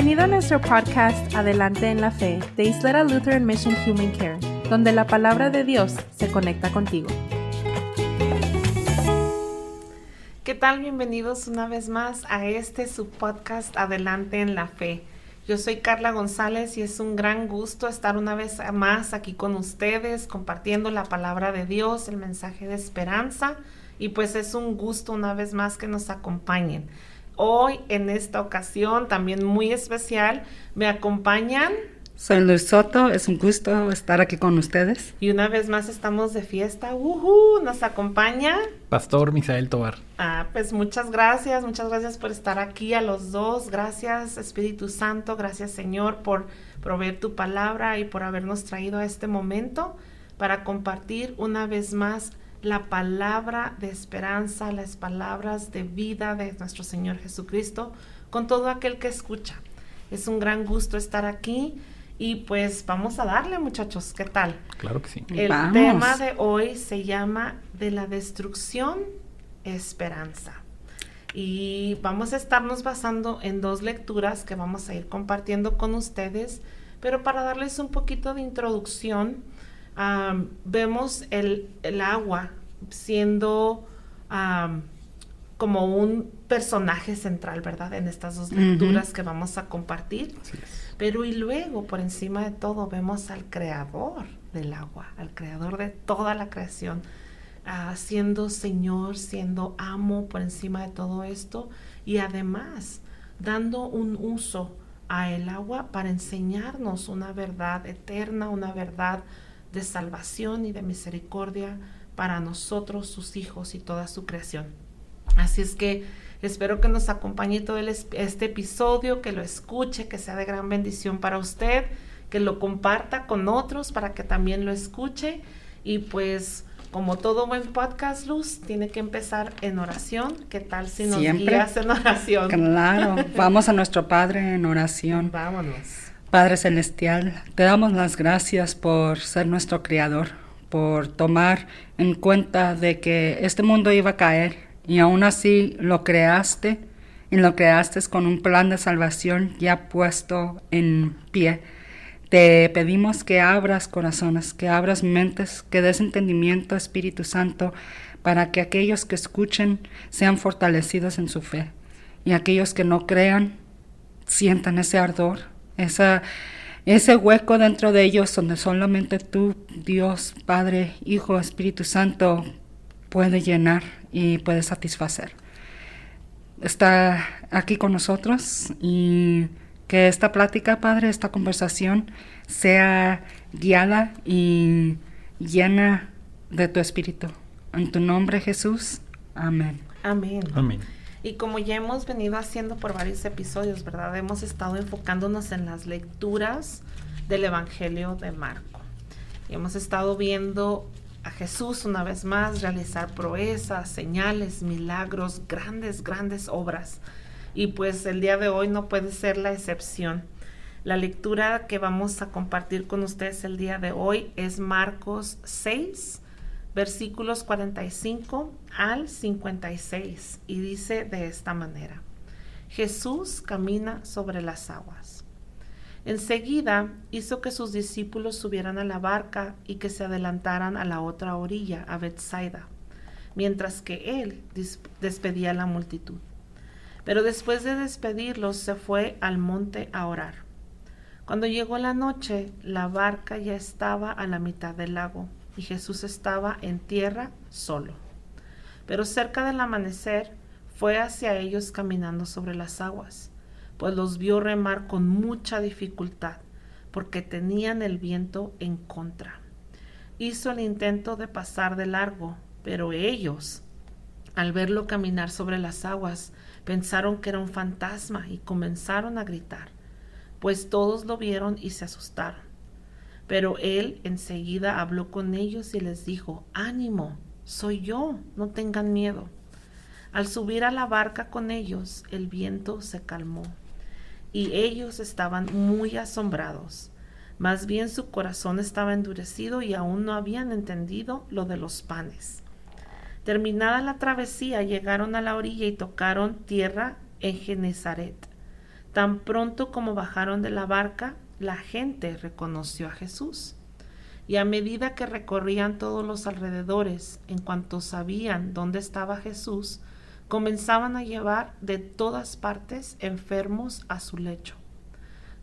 Bienvenido a nuestro podcast Adelante en la Fe de Isleta Lutheran Mission Human Care, donde la palabra de Dios se conecta contigo. ¿Qué tal? Bienvenidos una vez más a su podcast Adelante en la Fe. Yo soy Carla González y es un gran gusto estar una vez más aquí con ustedes, compartiendo la palabra de Dios, el mensaje de esperanza, y pues es un gusto una vez más que nos acompañen. Hoy, en esta ocasión, también muy especial, me acompañan... Soy Luz Soto, es un gusto estar aquí con ustedes. Y una vez más estamos de fiesta, nos acompaña... Pastor Misael Tobar. Pues muchas gracias por estar aquí a los dos. Gracias Espíritu Santo, gracias Señor por proveer tu palabra y por habernos traído a este momento para compartir una vez más la palabra de esperanza, las palabras de vida de nuestro Señor Jesucristo con todo aquel que escucha. Es un gran gusto estar aquí y pues vamos a darle, muchachos, ¿qué tal? Claro que sí. El tema de hoy se llama de la destrucción, esperanza. Y vamos a estarnos basando en dos lecturas que vamos a ir compartiendo con ustedes, pero para darles un poquito de introducción, vemos el agua siendo como un personaje central, ¿verdad? En estas dos lecturas que vamos a compartir. Así es. Pero y luego, por encima de todo, vemos al creador del agua, al creador de toda la creación, siendo Señor, siendo amo por encima de todo esto, y además dando un uso a el agua para enseñarnos una verdad eterna, una verdad de salvación y de misericordia para nosotros, sus hijos y toda su creación. Así es que espero que nos acompañe todo este episodio, que lo escuche, que sea de gran bendición para usted, que lo comparta con otros para que también lo escuche. Y pues, como todo buen podcast, Luz, tiene que empezar en oración. ¿Qué tal si nos guías en oración? Claro, vamos a nuestro Padre en oración. Vámonos. Padre Celestial, te damos las gracias por ser nuestro Creador, por tomar en cuenta de que este mundo iba a caer y aún así lo creaste y lo creaste con un plan de salvación ya puesto en pie. Te pedimos que abras corazones, que abras mentes, que des entendimiento, Espíritu Santo, para que aquellos que escuchen sean fortalecidos en su fe y aquellos que no crean sientan ese ardor, ese hueco dentro de ellos donde solamente tú, Dios, Padre, Hijo, Espíritu Santo, puede llenar y puede satisfacer. Está aquí con nosotros y que esta plática, Padre, esta conversación sea guiada y llena de tu Espíritu. En tu nombre, Jesús. Amén. Amén. Amén. Y como ya hemos venido haciendo por varios episodios, ¿verdad? Hemos estado enfocándonos en las lecturas del Evangelio de Marco. Y hemos estado viendo a Jesús una vez más realizar proezas, señales, milagros, grandes obras. Y pues el día de hoy no puede ser la excepción. La lectura que vamos a compartir con ustedes el día de hoy es Marcos 6, versículos 45 al 56, y dice de esta manera: Jesús camina sobre las aguas. Enseguida hizo que sus discípulos subieran a la barca y que se adelantaran a la otra orilla, a Betsaida, mientras que él despedía a la multitud. Pero después de despedirlos, se fue al monte a orar. Cuando llegó la noche, la barca ya estaba a la mitad del lago, y Jesús estaba en tierra solo. Pero cerca del amanecer fue hacia ellos caminando sobre las aguas, pues los vio remar con mucha dificultad, porque tenían el viento en contra. Hizo el intento de pasar de largo, pero ellos, al verlo caminar sobre las aguas, pensaron que era un fantasma y comenzaron a gritar, pues todos lo vieron y se asustaron. Pero él enseguida habló con ellos y les dijo: ánimo, soy yo, no tengan miedo. Al subir a la barca con ellos, el viento se calmó y ellos estaban muy asombrados. Más bien su corazón estaba endurecido y aún no habían entendido lo de los panes. Terminada la travesía, llegaron a la orilla y tocaron tierra en Genesaret. Tan pronto como bajaron de la barca, la gente reconoció a Jesús. Y a medida que recorrían todos los alrededores, en cuanto sabían dónde estaba Jesús, comenzaban a llevar de todas partes enfermos a su lecho.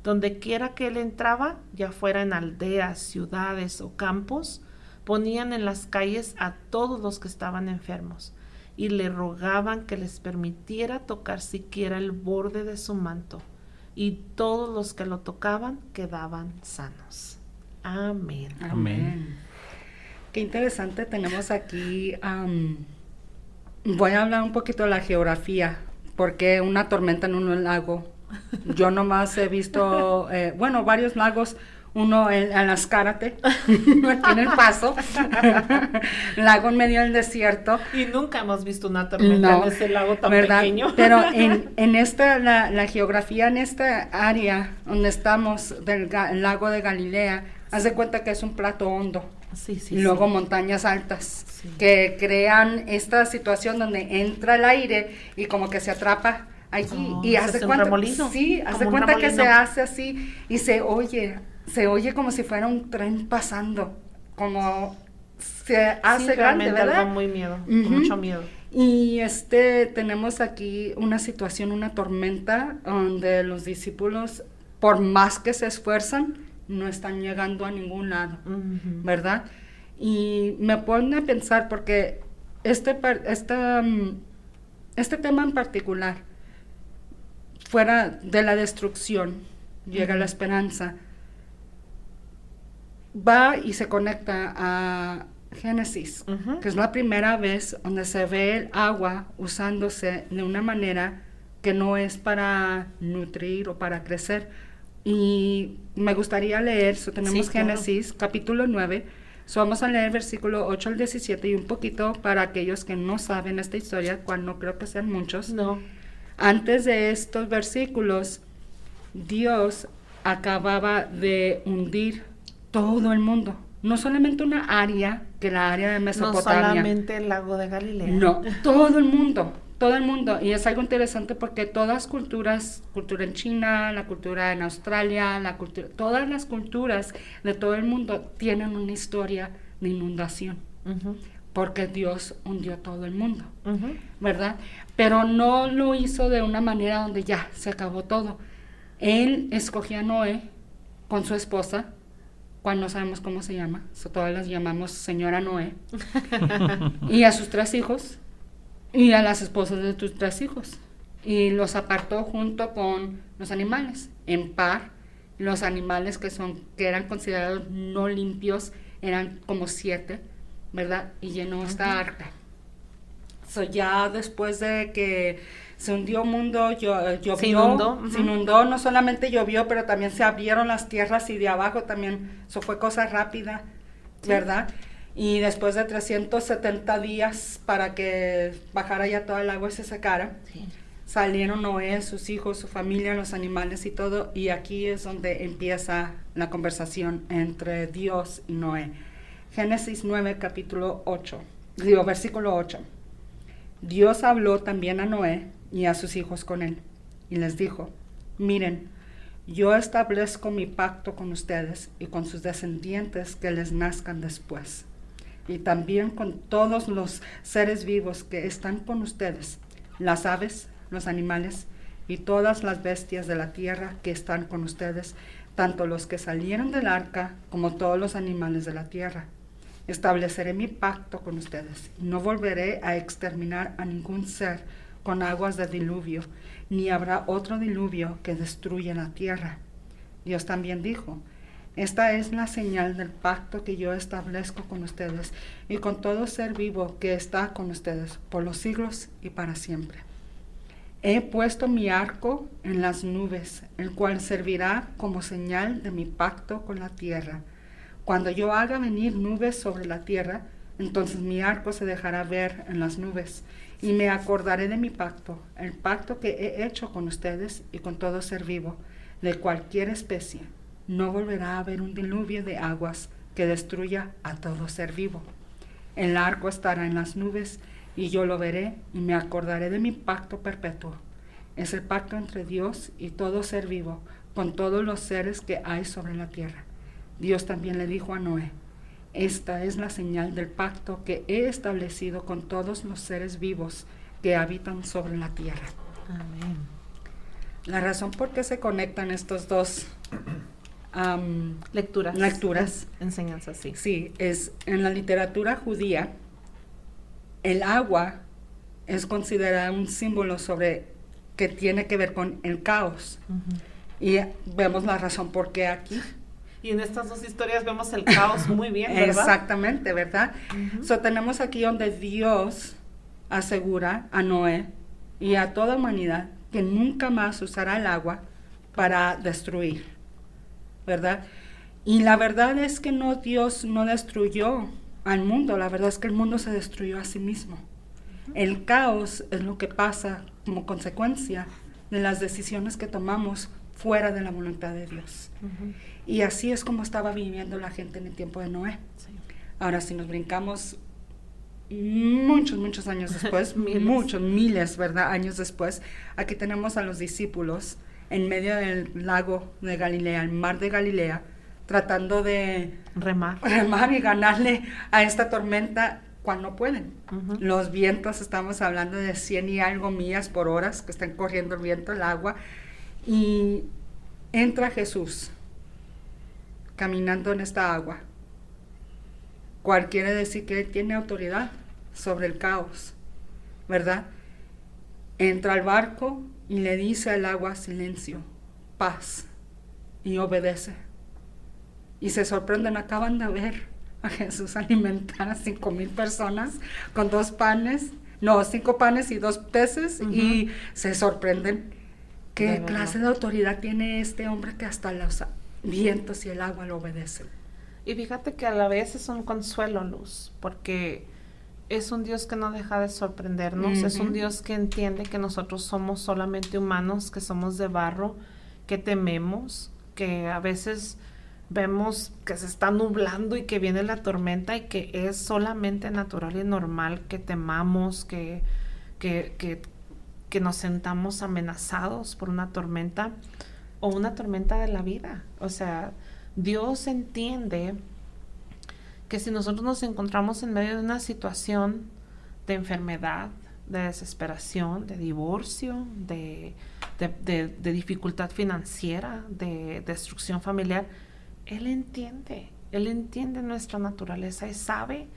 Donde quiera que él entraba, ya fuera en aldeas, ciudades o campos, ponían en las calles a todos los que estaban enfermos y le rogaban que les permitiera tocar siquiera el borde de su manto, y todos los que lo tocaban quedaban sanos. Amén. Amén. Qué interesante tenemos aquí. Voy a hablar un poquito de la geografía, porque una tormenta en un lago. Yo nomás he visto, varios lagos. Uno en Azcárate, aquí en El Paso, lago en medio del desierto. Y nunca hemos visto una tormenta en ese lago tan pequeño. Pero en esta, la geografía en esta área donde estamos, del lago de Galilea, haz de cuenta que es un plato hondo. Sí, y luego montañas altas, que crean esta situación donde entra el aire y como que se atrapa allí. Y hace cuenta, hace cuenta que se hace así y se oye como si fuera un tren pasando, como se hace grande, ¿verdad? Algo muy miedo, mucho miedo. Y tenemos aquí una situación, una tormenta, donde los discípulos, por más que se esfuerzan, no están llegando a ningún lado, ¿verdad? Y me pone a pensar, porque este tema en particular, fuera de la destrucción, llega la esperanza, va y se conecta a Génesis, que es la primera vez donde se ve el agua usándose de una manera que no es para nutrir o para crecer. Y me gustaría leer, tenemos Génesis, capítulo 9, vamos a leer versículo 8 al 17 y un poquito para aquellos que no saben esta historia, cual no creo que sean muchos. No. Antes de estos versículos, Dios acababa de hundir todo el mundo, no solamente una área, que la área de Mesopotamia. No solamente el lago de Galilea. No, todo el mundo. Y es algo interesante porque todas culturas, cultura en China, la cultura en Australia, todas las culturas de todo el mundo tienen una historia de inundación, porque Dios hundió todo el mundo, ¿verdad? Pero no lo hizo de una manera donde ya se acabó todo. Él escogió a Noé con su esposa, cual no sabemos cómo se llama, todas las llamamos señora Noé, y a sus 3 hijos, y a las esposas de tus 3 hijos, y los apartó junto con los animales, en par. Los animales que eran considerados no limpios eran como 7, ¿verdad? Y llenó esta arca. Ya después de que se hundió el mundo, llovió, se inundó, no solamente llovió, pero también se abrieron las tierras, y de abajo también, eso fue cosa rápida, ¿verdad? Y después de 370 días para que bajara ya todo el agua y se secara, salieron Noé, sus hijos, su familia, los animales y todo, y aquí es donde empieza la conversación entre Dios y Noé. Génesis 9, versículo 8. Dios habló también a Noé y a sus hijos con él, y les dijo: miren, yo establezco mi pacto con ustedes y con sus descendientes que les nazcan después, y también con todos los seres vivos que están con ustedes, las aves, los animales y todas las bestias de la tierra que están con ustedes, tanto los que salieron del arca como todos los animales de la tierra. Estableceré mi pacto con ustedes, y no volveré a exterminar a ningún ser con aguas de diluvio, ni habrá otro diluvio que destruya la tierra. Dios también dijo: esta es la señal del pacto que yo establezco con ustedes y con todo ser vivo que está con ustedes por los siglos y para siempre. He puesto mi arco en las nubes, el cual servirá como señal de mi pacto con la tierra. Cuando yo haga venir nubes sobre la tierra, entonces mi arco se dejará ver en las nubes, y me acordaré de mi pacto, el pacto que he hecho con ustedes y con todo ser vivo, de cualquier especie. No volverá a haber un diluvio de aguas que destruya a todo ser vivo. El arco estará en las nubes, y yo lo veré y me acordaré de mi pacto perpetuo. Es el pacto entre Dios y todo ser vivo, con todos los seres que hay sobre la tierra. Dios también le dijo a Noé: esta es la señal del pacto que he establecido con todos los seres vivos que habitan sobre la tierra. Amén. La razón por qué se conectan estos dos Lecturas. Enseñanzas, sí. Sí, es en la literatura judía, el agua es considerada un símbolo que tiene que ver con el caos. Ujú. Y vemos la razón por qué aquí. Y en estas dos historias vemos el caos muy bien, ¿verdad? Exactamente, ¿verdad? Ujú. So, tenemos aquí donde Dios asegura a Noé y a toda humanidad que nunca más usará el agua para destruir, ¿verdad? Y la verdad es que Dios no destruyó al mundo, la verdad es que el mundo se destruyó a sí mismo. El caos es lo que pasa como consecuencia de las decisiones que tomamos fuera de la voluntad de Dios. Ujú. Y así es como estaba viviendo la gente en el tiempo de Noé. Sí. Ahora, si nos brincamos muchos años después, Miles. miles, ¿verdad? Años después, aquí tenemos a los discípulos en medio del lago de Galilea, el mar de Galilea, tratando de Remar. remar y ganarle a esta tormenta cuando pueden. Ujú. Los vientos, estamos hablando de 100 y algo millas por hora, que están corriendo el viento, el agua, y entra Jesús caminando en esta agua, cual quiere decir que Él tiene autoridad sobre el caos, ¿verdad? Entra al barco y le dice al agua: silencio, paz, y obedece. Y se sorprenden, acaban de ver a Jesús alimentar a 5,000 personas con 5 panes y 2 peces, Ujú. y se sorprenden. De ¿Qué verdad. clase de autoridad tiene este hombre que hasta los vientos y el agua lo obedecen? Y fíjate que a la vez es un consuelo, Luz, porque es un Dios que no deja de sorprendernos, es un Ujú. Dios que entiende que nosotros somos solamente humanos, que somos de barro, que tememos, que a veces vemos que se está nublando y que viene la tormenta y que es solamente natural y normal que temamos, que nos sentamos amenazados por una tormenta o una tormenta de la vida. O sea, Dios entiende que si nosotros nos encontramos en medio de una situación de enfermedad, de desesperación, de divorcio, de dificultad financiera, de destrucción familiar, Él entiende nuestra naturaleza y sabe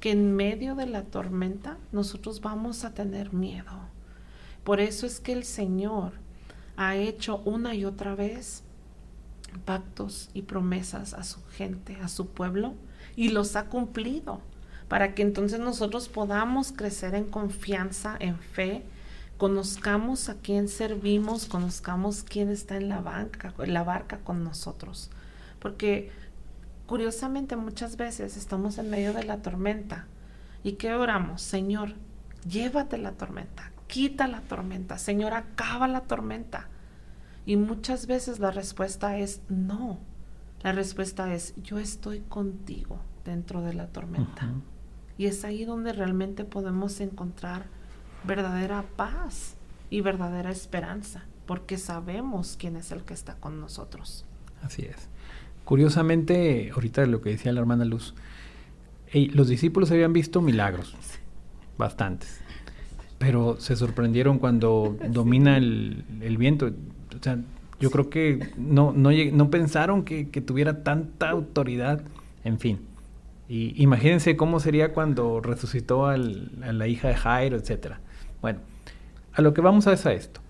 que en medio de la tormenta nosotros vamos a tener miedo. Por eso es que el Señor ha hecho una y otra vez pactos y promesas a su gente, a su pueblo, y los ha cumplido, para que entonces nosotros podamos crecer en confianza, en fe, conozcamos a quién servimos, conozcamos quién está en la barca con nosotros. Porque curiosamente muchas veces estamos en medio de la tormenta, ¿y qué oramos? Señor, llévate la tormenta, quita la tormenta, Señor, acaba la tormenta. Y muchas veces la respuesta es no. La respuesta es: yo estoy contigo dentro de la tormenta. Ujú. Y es ahí donde realmente podemos encontrar verdadera paz y verdadera esperanza, porque sabemos quién es el que está con nosotros. Así es. Curiosamente, ahorita lo que decía la hermana Luz, los discípulos habían visto milagros, bastantes, pero se sorprendieron cuando domina el viento. O sea, yo creo que no pensaron que tuviera tanta autoridad, en fin. Y imagínense cómo sería cuando resucitó a la hija de Jairo, etcétera. Bueno, a lo que vamos es a esto.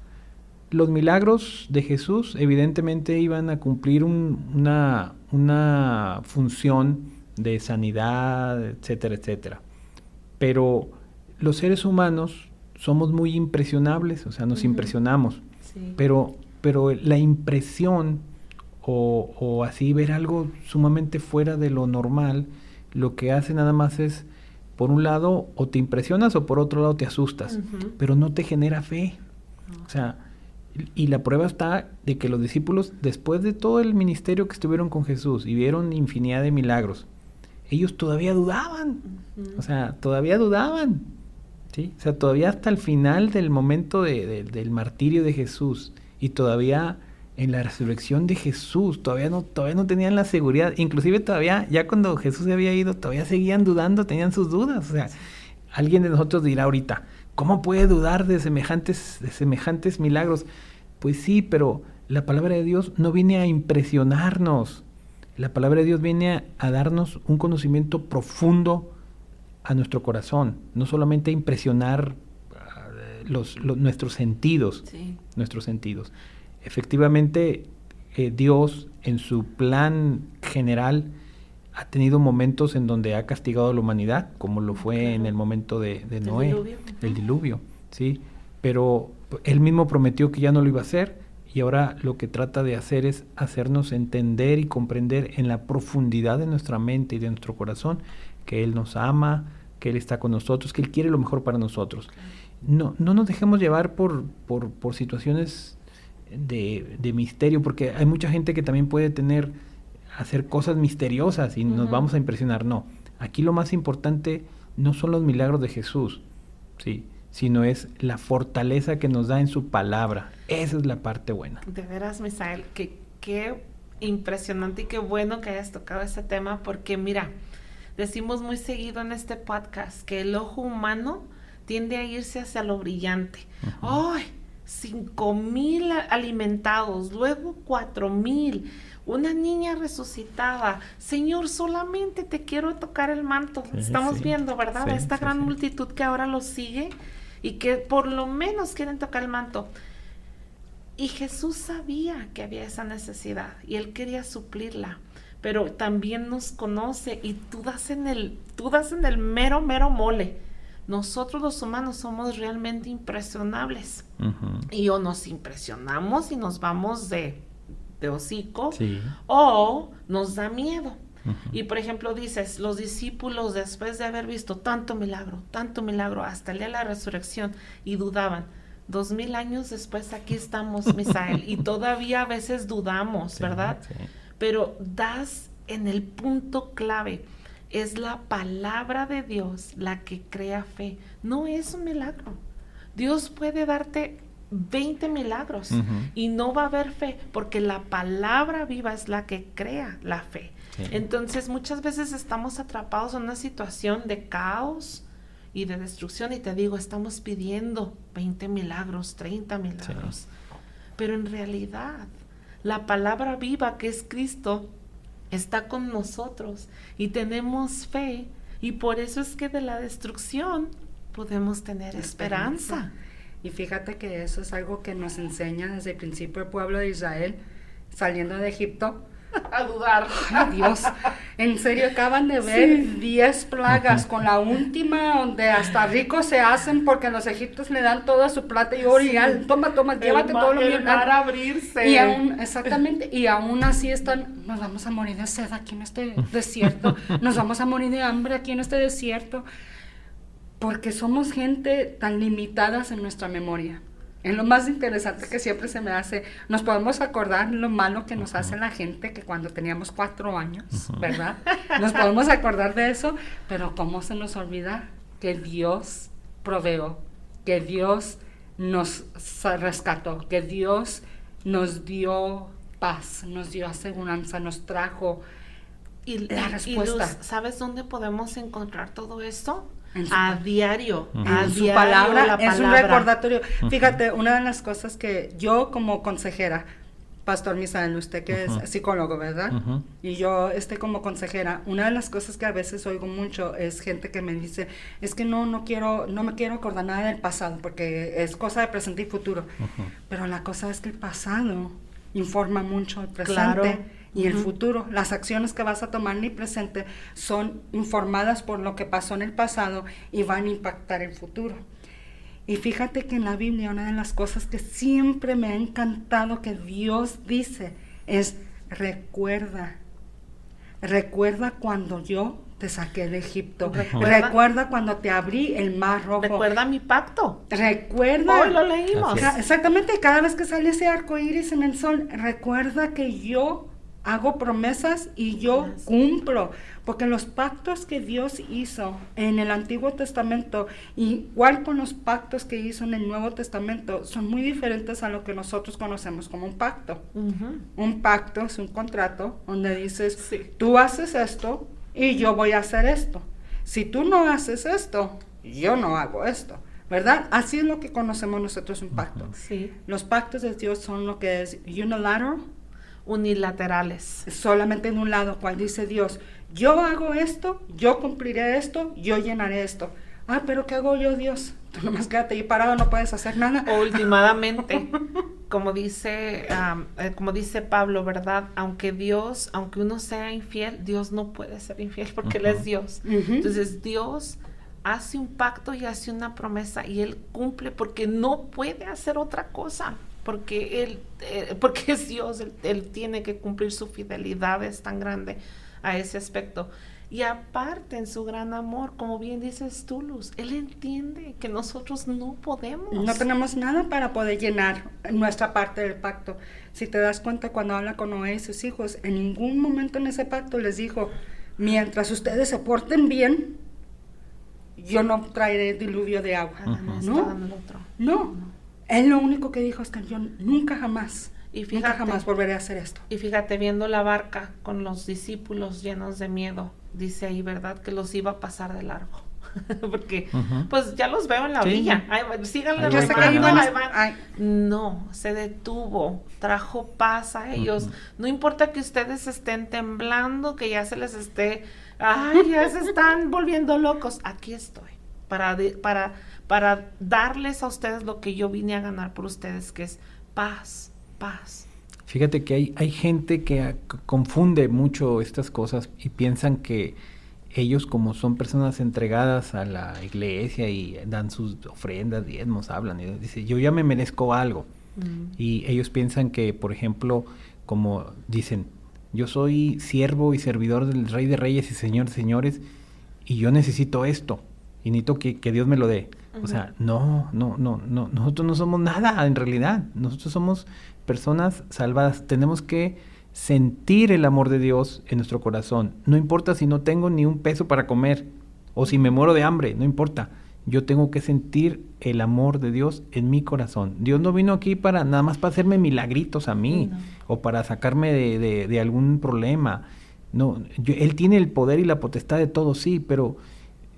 Los milagros de Jesús evidentemente iban a cumplir una función de sanidad, etcétera, etcétera. Pero los seres humanos somos muy impresionables, o sea, nos impresionamos. Sí. Pero la impresión o así ver algo sumamente fuera de lo normal, lo que hace nada más es, por un lado, o te impresionas o por otro lado te asustas, Ujú. pero no te genera fe. O sea, y la prueba está de que los discípulos, después de todo el ministerio que estuvieron con Jesús y vieron infinidad de milagros, ellos todavía dudaban. Ujú. O sea, todavía dudaban. ¿sí? O sea, todavía hasta el final del momento del martirio de Jesús y todavía en la resurrección de Jesús, todavía no tenían la seguridad, inclusive todavía, ya cuando Jesús se había ido, todavía seguían dudando, tenían sus dudas. O sea, alguien de nosotros dirá ahorita, ¿cómo puede dudar de semejantes milagros? Pues sí, pero la palabra de Dios no viene a impresionarnos. La palabra de Dios viene a darnos un conocimiento profundo a nuestro corazón, no solamente a impresionar nuestros sentidos, nuestros sentidos. Efectivamente, Dios en su plan general ha tenido momentos en donde ha castigado a la humanidad, como lo fue en el momento de Noé, el diluvio, ¿sí? Pero Él mismo prometió que ya no lo iba a hacer, y ahora lo que trata de hacer es hacernos entender y comprender en la profundidad de nuestra mente y de nuestro corazón que Él nos ama, que Él está con nosotros, que Él quiere lo mejor para nosotros. No nos dejemos llevar por situaciones de misterio, porque hay mucha gente que también puede hacer cosas misteriosas y nos vamos a impresionar. No, aquí lo más importante no son los milagros de Jesús, ¿sí?, sino es la fortaleza que nos da en su palabra. Esa es la parte buena. De veras, Misael, qué impresionante y qué bueno que hayas tocado ese tema, porque mira, decimos muy seguido en este podcast que el ojo humano tiende a irse hacia lo brillante. ¡Ay! 5,000 alimentados, luego 4,000, una niña resucitada. Señor, solamente te quiero tocar el manto. Estamos viendo, ¿verdad? Esta gran multitud que ahora lo sigue y que por lo menos quieren tocar el manto. Y Jesús sabía que había esa necesidad y Él quería suplirla, pero también nos conoce y tú das en el mero mole. Nosotros los humanos somos realmente impresionables. Y o nos impresionamos y nos vamos de hocico, o nos da miedo. Y por ejemplo dices, los discípulos después de haber visto tanto milagro, hasta el día de la resurrección, y dudaban. 2000 años después aquí estamos, Misael, y todavía a veces dudamos, ¿verdad? Pero das en el punto clave. Es la palabra de Dios la que crea fe. No es un milagro. Dios puede darte 20 milagros y no va a haber fe, porque la palabra viva es la que crea la fe. Entonces muchas veces estamos atrapados en una situación de caos y de destrucción, y te digo, estamos pidiendo 20 milagros, 30 milagros, pero en realidad la palabra viva, que es Cristo, está con nosotros y tenemos fe, y por eso es que de la destrucción podemos tener esperanza. Y fíjate que eso es algo que nos enseña desde el principio el pueblo de Israel, saliendo de Egipto. A dudar. Ay, Dios, en serio, acaban de ver 10 plagas, con la última donde hasta ricos se hacen porque los egipcios le dan toda su plata y oro, y toma, llévate todo lo mío. El mar abrirse. Y aún, exactamente, y aún así nos vamos a morir de sed aquí en este desierto, nos vamos a morir de hambre aquí en este desierto, porque somos gente tan limitadas en nuestra memoria. Es lo más interesante que siempre se me hace. Nos podemos acordar lo malo que nos hace la gente que cuando teníamos 4 años, ¿verdad? Nos podemos acordar de eso, pero ¿cómo se nos olvida que Dios proveó, que Dios nos rescató, que Dios nos dio paz, nos dio aseguranza, nos trajo la respuesta? Y Luz, ¿sabes dónde podemos encontrar todo esto? A diario, su palabra, es un recordatorio. Fíjate, una de las cosas que yo como consejera, Pastor Misael, usted que es psicólogo, ¿verdad? Y yo como consejera, una de las cosas que a veces oigo mucho es gente que me dice, es que no me quiero acordar nada del pasado, porque es cosa de presente y futuro. Pero la cosa es que el pasado informa mucho el presente. Y el futuro, las acciones que vas a tomar en el presente son informadas por lo que pasó en el pasado y van a impactar el futuro. Y fíjate que en la Biblia una de las cosas que siempre me ha encantado que Dios dice es: recuerda cuando yo te saqué de Egipto, recuerda cuando te abrí el mar rojo, recuerda mi pacto, recuerda, hoy lo leímos, exactamente, cada vez que sale ese arco iris en el sol, recuerda que yo hago promesas y yo cumplo, porque los pactos que Dios hizo en el Antiguo Testamento, igual con los pactos que hizo en el Nuevo Testamento, son muy diferentes a lo que nosotros conocemos como un pacto. Un pacto es un contrato donde dices, tú haces esto y yo voy a hacer esto. Si tú no haces esto, yo no hago esto, ¿verdad? Así es lo que conocemos nosotros un pacto. Sí. Los pactos de Dios son lo que es unilateral, Unilaterales. solamente en un lado, cual dice Dios, yo hago esto, yo cumpliré esto, yo llenaré esto. Ah, pero ¿qué hago yo, Dios? Tú nomás quédate ahí parado, no puedes hacer nada. O últimamente, como dice Pablo, ¿verdad? Aunque uno sea infiel, Dios no puede ser infiel porque Él es Dios. Entonces Dios hace un pacto y hace una promesa y Él cumple porque no puede hacer otra cosa. Porque es Dios, él tiene que cumplir su fidelidad, es tan grande a ese aspecto. Y aparte, en su gran amor, como bien dices tú, Luz, Él entiende que nosotros no podemos. No tenemos nada para poder llenar nuestra parte del pacto. Si te das cuenta, cuando habla con Noé y sus hijos, en ningún momento en ese pacto les dijo, mientras ustedes se porten bien, yo no traeré diluvio de agua. No. Él lo único que dijo es que yo nunca jamás volveré a hacer esto. Y fíjate, viendo la barca con los discípulos llenos de miedo, dice ahí, ¿verdad? Que los iba a pasar de largo. Porque, pues ya los veo en la orilla. Síganle remando. No, se detuvo, trajo paz a ellos. No importa que ustedes estén temblando, que ya se les esté, ya se están volviendo locos. Aquí estoy, para darles a ustedes lo que yo vine a ganar por ustedes, que es paz. Fíjate que hay gente que confunde mucho estas cosas y piensan que ellos, como son personas entregadas a la iglesia y dan sus ofrendas, diezmos, hablan y dicen, yo ya me merezco algo. Y ellos piensan que, por ejemplo, como dicen, yo soy siervo y servidor del Rey de Reyes y Señor de Señores y yo necesito esto y necesito que Dios me lo dé. O sea, no, nosotros no somos nada en realidad, nosotros somos personas salvadas, tenemos que sentir el amor de Dios en nuestro corazón, no importa si no tengo ni un peso para comer, o si me muero de hambre, no importa, yo tengo que sentir el amor de Dios en mi corazón. Dios no vino aquí nada más para hacerme milagritos a mí, o para sacarme de algún problema, no, Él tiene el poder y la potestad de todo, sí, pero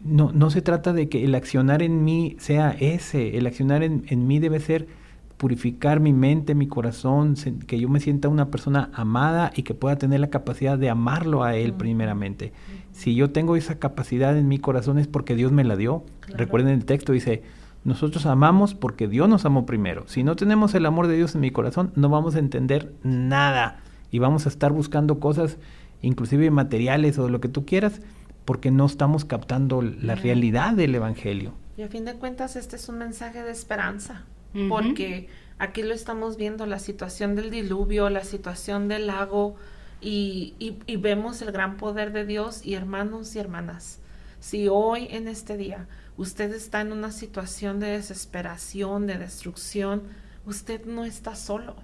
no se trata de que el accionar en mí sea ese, el accionar en mí debe ser purificar mi mente, mi corazón, que yo me sienta una persona amada y que pueda tener la capacidad de amarlo a Él primeramente. Si yo tengo esa capacidad en mi corazón es porque Dios me la dio. Claro. Recuerden el texto, dice, nosotros amamos porque Dios nos amó primero. Si no tenemos el amor de Dios en mi corazón, no vamos a entender nada y vamos a estar buscando cosas, inclusive materiales o lo que tú quieras, porque no estamos captando la realidad del Evangelio. Y a fin de cuentas este es un mensaje de esperanza, porque aquí lo estamos viendo, la situación del diluvio, la situación del lago, y vemos el gran poder de Dios. Y hermanos y hermanas, si hoy en este día usted está en una situación de desesperación, de destrucción, usted no está solo.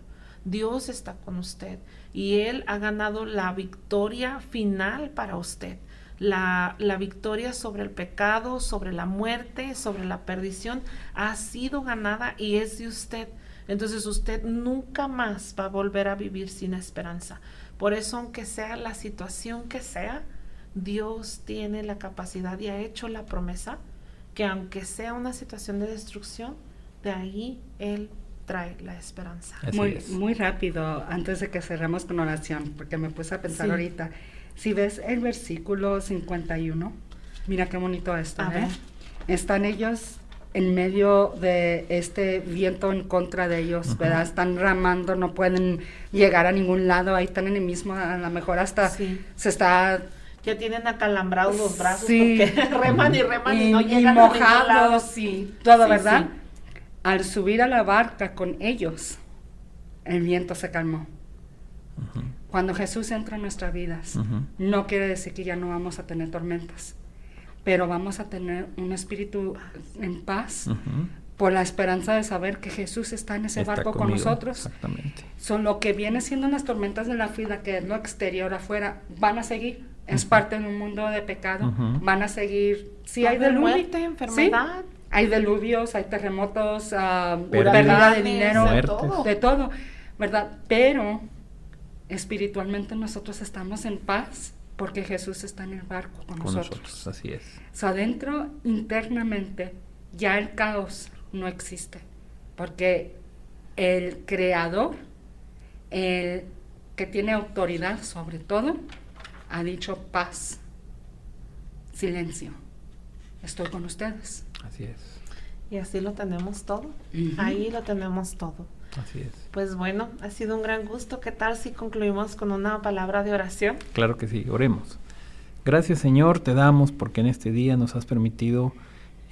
Dios está con usted y Él ha ganado la victoria final para usted. La victoria sobre el pecado, sobre la muerte, sobre la perdición ha sido ganada y es de usted. Entonces usted nunca más va a volver a vivir sin esperanza. Por eso, aunque sea la situación que sea, Dios tiene la capacidad y ha hecho la promesa que aunque sea una situación de destrucción, de ahí Él trae la esperanza. Muy rápido, antes de que cerremos con oración, porque me puse a pensar ahorita. Si ves el versículo 51, mira qué bonito esto, Están ellos en medio de este viento en contra de ellos, ¿verdad? Están ramando, no pueden llegar a ningún lado, ahí están en el mismo, a lo mejor hasta se está... Ya tienen acalambrados los brazos porque reman y no llegan mojados a ningún lado. Y todo, ¿verdad? Sí. Al subir a la barca con ellos, el viento se calmó. Cuando Jesús entra en nuestras vidas, no quiere decir que ya no vamos a tener tormentas, pero vamos a tener un espíritu en paz por la esperanza de saber que Jesús está en ese barco con nosotros. Exactamente. Son lo que viene siendo las tormentas de la vida, que es lo exterior afuera, van a seguir. Es parte de un mundo de pecado. Van a seguir. Sí, hay diluvios. Muerte, enfermedad. ¿Sí? Hay diluvios, hay terremotos, Pérdida, pérdida de dinero, muertes. de todo, ¿verdad? Pero espiritualmente nosotros estamos en paz porque Jesús está en el barco con nosotros. Así es. O sea, adentro, internamente, ya el caos no existe. Porque el Creador, el que tiene autoridad sobre todo, ha dicho paz, silencio. Estoy con ustedes. Así es. Y así lo tenemos todo. Ahí lo tenemos todo. Así es. Pues bueno, ha sido un gran gusto. ¿Qué tal si concluimos con una palabra de oración? Claro que sí, oremos. Gracias, Señor, te damos porque en este día nos has permitido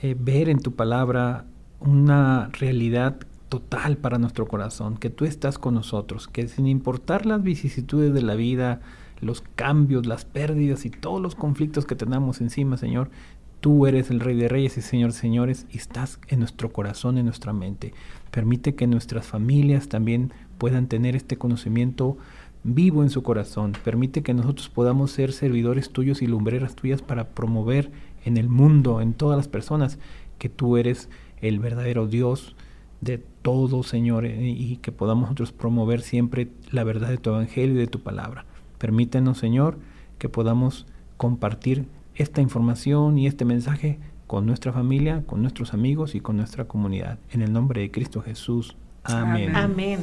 ver en tu palabra una realidad total para nuestro corazón, que tú estás con nosotros, que sin importar las vicisitudes de la vida, los cambios, las pérdidas y todos los conflictos que tenemos encima, Señor, tú eres el Rey de Reyes y Señor de Señores y estás en nuestro corazón, en nuestra mente. Permite que nuestras familias también puedan tener este conocimiento vivo en su corazón. Permite que nosotros podamos ser servidores tuyos y lumbreras tuyas para promover en el mundo, en todas las personas, que tú eres el verdadero Dios de todo, Señor, y que podamos nosotros promover siempre la verdad de tu evangelio y de tu palabra. Permítenos, Señor, que podamos compartir esta información y este mensaje con nuestra familia, con nuestros amigos y con nuestra comunidad. En el nombre de Cristo Jesús. Amén. Amén.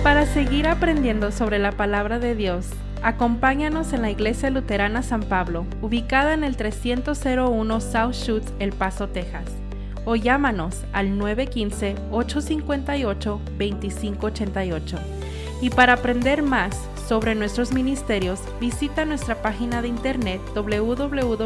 Para seguir aprendiendo sobre la palabra de Dios, acompáñanos en la Iglesia Luterana San Pablo, ubicada en el 301 South Schutz, El Paso, Texas, o llámanos al 915-858-2588. Y para aprender más sobre nuestros ministerios, visita nuestra página de internet www.ylm.org.